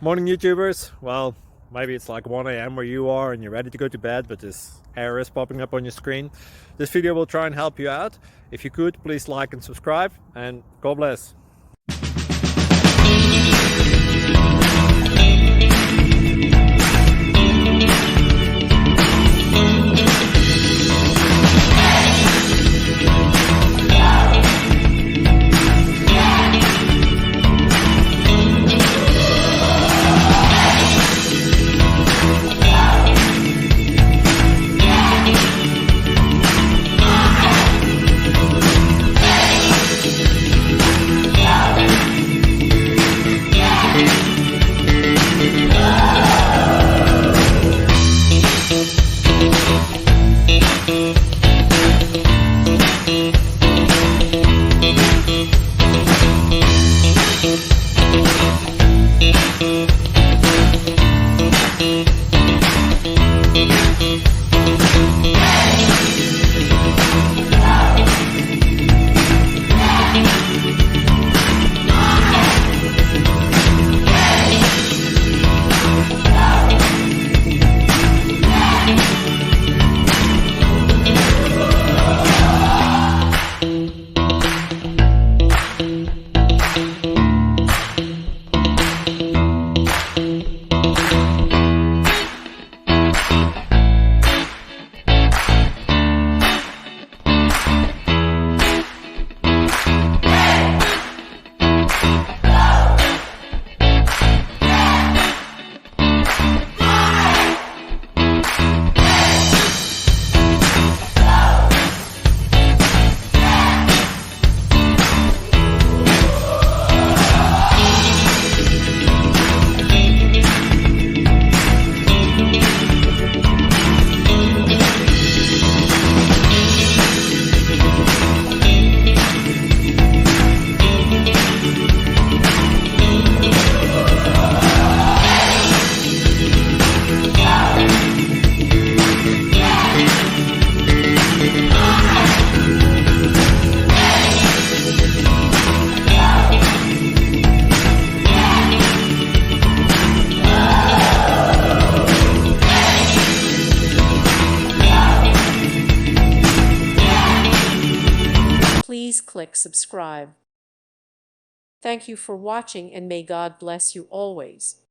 Morning YouTubers. Well, maybe it's like 1 a.m. where you are and you're ready to go to bed, but this error is popping up on your screen. This video will try and help you out. If you could, please like and subscribe, and God bless. Please click subscribe. Thank you for watching, and may God bless you always.